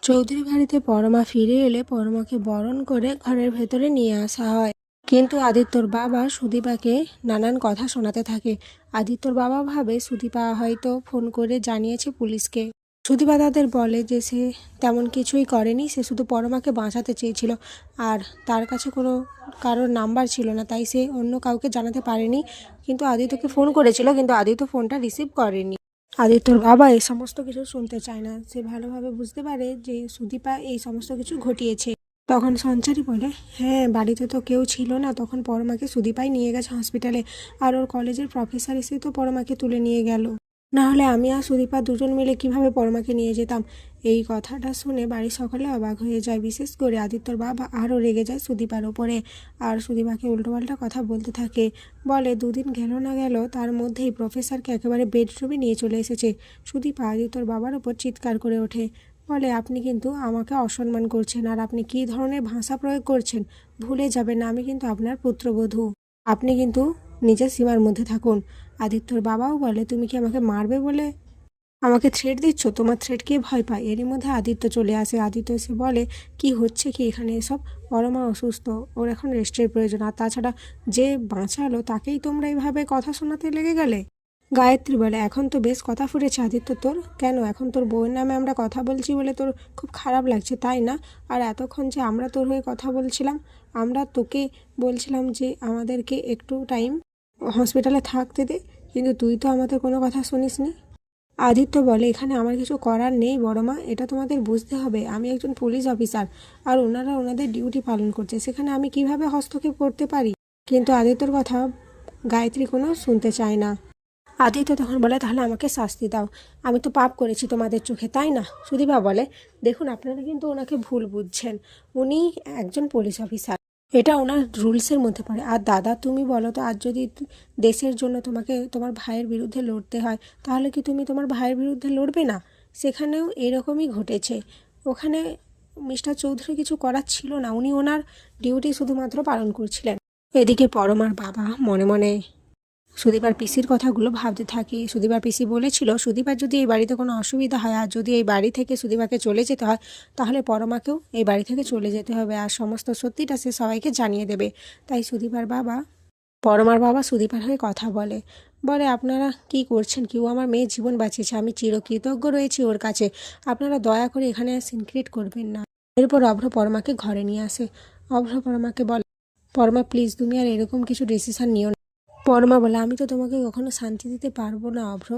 চৌধুরী বাড়িতে পরমা ফিরে এলে পরমাকে বরণ করে ঘরের ভেতরে নিয়ে আসা হয়। কিন্তু আদিত্যর বাবা সুদীপাকে নানান কথা শোনাতে থাকে। আদিত্যর বাবা ভাবে সুদীপা হয়তো ফোন করে জানিয়েছে পুলিশকে। সুদীপা তাদের বলে যে সে তেমন কিছুই করেনি, সে শুধু পরমাকে বাঁচাতে চেয়েছিল আর তার কাছে কোনো কারোর নাম্বার ছিল না, তাই সে অন্য কাউকে জানাতে পারেনি। কিন্তু আদিত্যকে ফোন করেছিল, কিন্তু আদিত্য ফোনটা রিসিভ করেনি। আদিত্যর বাবা এই সমস্ত কিছু শুনতে চায় না। সে ভালোভাবে বুঝতে পারে যে সুদীপা এই সমস্ত কিছু ঘটিয়েছে। তখন সঞ্চারী বলে, হ্যাঁ বাড়িতে তো কেউ ছিল না, তখন পরমাকে সুদীপাই নিয়ে গেছে হসপিটালে, আর ওর কলেজের প্রফেসর এসে তো পরমাকে তুলে নিয়ে গেল, না হলে আমি আর সুদীপা দুজন মিলে কিভাবে পরমাকে নিয়ে যেতাম। এই কথাটা শুনে বাড়ির সকলে অবাক হয়ে যায়, বিশেষ করে আদিত্যর বাবা আরও রেগে যায় সুদীপার ওপরে, আর সুদীপাকে উল্টোপাল্টা কথা বলতে থাকে। বলে দুদিন গেল না গেল তার মধ্যেই প্রফেসরকে একেবারে বেডরুমে নিয়ে চলে এসেছে। সুদীপা আদিত্যর বাবার ওপর চিৎকার করে ওঠে, বলে আপনি কিন্তু আমাকে অসম্মান করছেন, আর আপনি কী ধরনের ভাষা প্রয়োগ করছেন ভুলে যাবেন না, আমি কিন্তু আপনার পুত্রবধূ, আপনি কিন্তু নিজের সীমার মধ্যে থাকুন। আদিত্যর বাবাও বলে, তুমি কি আমাকে মারবে বলে আমাকে থ্রেট দিচ্ছ? তোমার থ্রেট কে ভয় পায়? এরই মধ্যে আদিত্য চলে আসে। আদিত্য এসে বলে, কি হচ্ছে কি এখানে এসব? পরমা অসুস্থ, ওর এখন রেস্টের প্রয়োজন, আর তাছাড়া যে বাঁচালো তাকেই তোমরা এইভাবে কথা শোনাতে লেগে গেলে। গায়ত্রী বলে, এখন তো বেশ কথা ফুটেছে আদিত্য তোর, কেন এখন তোর বউয়ের নামে আমরা কথা বলছি বলে তোর খুব খারাপ লাগছে তাই না? আর এতক্ষণ যে আমরা তোর হয়ে কথা বলছিলাম, আমরা তোকে বলছিলাম যে আমাদেরকে একটু টাইম হসপিটালে থাকতে দে, কিন্তু তুই তো আমাদের কোনো কথা শুনিসনি। আদিত্য বলে, এখানে আমার কিছু করার নেই বড়মা, এটা তোমাদের বুঝতে হবে, আমি একজন পুলিশ অফিসার, আর ওনারা ওনাদের ডিউটি পালন করছে, সেখানে আমি কিভাবে হস্তক্ষেপ করতে পারি? কিন্তু আদিত্যর কথা গায়ত্রী কোনো শুনতে চায় না। আদিত্য তখন বলে, তাহলে আমাকে শাস্তি দাও, আমি তো পাপ করেছি তোমাদের চোখে তাই না? সুদীপা বলে, দেখুন আপনারা কিন্তু ওনাকে ভুল বুঝছেন, উনি একজন পুলিশ অফিসার, এটা ওনার রুলসের মধ্যে পড়ে। আর দাদা তুমি বলো তো, আজ যদি দেশের জন্য তোমাকে তোমার ভাইয়ের বিরুদ্ধে লড়তে হয়, তাহলে কি তুমি তোমার ভাইয়ের বিরুদ্ধে লড়বে না? সেখানেও এরকমই ঘটেছে। ওখানে মিস্টার চৌধুরী কিছু করার ছিল না, উনি ওনার ডিউটি শুধুমাত্র পালন করছিলেন। এদিকে পরমার বাবা মনে মনে সুদীপার পিসির কথাগুলো ভাবতে থাকে। সুদীপার পিসি বলেছিল, সুদীপার যদি এই বাড়িতে কোনো অসুবিধা হয়, আর যদি এই বাড়ি থেকে সুদীপাকে চলে যেতে হয়, তাহলে পরমাকেও এই বাড়ি থেকে চলে যেতে হবে, আর সমস্ত সত্যিটা সে সবাইকে জানিয়ে দেবে। তাই পরমার বাবা সুদীপার হয়ে কথা বলে, বলে আপনারা কি করছেন? কেউ আমার মেয়ের জীবন বাঁচিয়েছে, আমি চিরকৃতজ্ঞ রয়েছি ওর কাছে, আপনারা দয়া করে এখানে সিনক্রিয়েট করবেন না। এরপর অভ্র পরমাকে ঘরে নিয়ে আসে। অভ্র পরমাকে বলে, পরমা প্লিজ তুমি আর এরকম কিছু ডিসিশন নিও না। পরমা বলে, আমি তো তোমাকে কখনো শান্তি দিতে পারবো না অভ্র।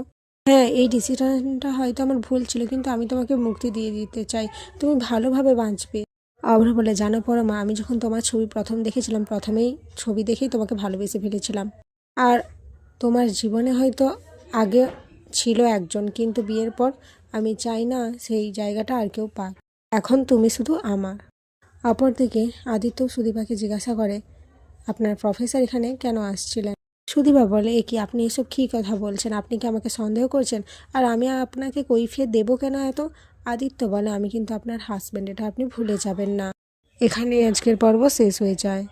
হ্যাঁ এই ডিসিশনটা হয়তো আমার ভুল ছিল, কিন্তু আমি তোমাকে মুক্তি দিয়ে দিতে চাই, তুমি ভালোভাবে বাঁচবে। অভ্র বলে, জানো পরমা, আমি যখন তোমার ছবি প্রথম দেখেছিলাম, প্রথমেই ছবি দেখেই তোমাকে ভালোবেসে ফেলেছিলাম। আর তোমার জীবনে হয়তো আগে ছিল একজন, কিন্তু বিয়ের পর আমি চাই না সেই জায়গাটা আর কেউ পাক, এখন তুমি শুধু আমার। অপরদিকে আদিত্য সুদীপাকে জিজ্ঞাসা করে, আপনার প্রফেসর এখানে কেন আসছিলেন? সুদীপা বলে, এ কি আপনি এসব কী কথা বলছেন? আপনি কি আমাকে সন্দেহ করছেন? আর আমি আপনাকে কৈফিয়ত দেবো কেন এত? আদিত্য বলে, আমি কিন্তু আপনার হাজব্যান্ড, এটা আপনি ভুলে যাবেন না। এখানেই আজকের পর্ব শেষ হয়ে যায়।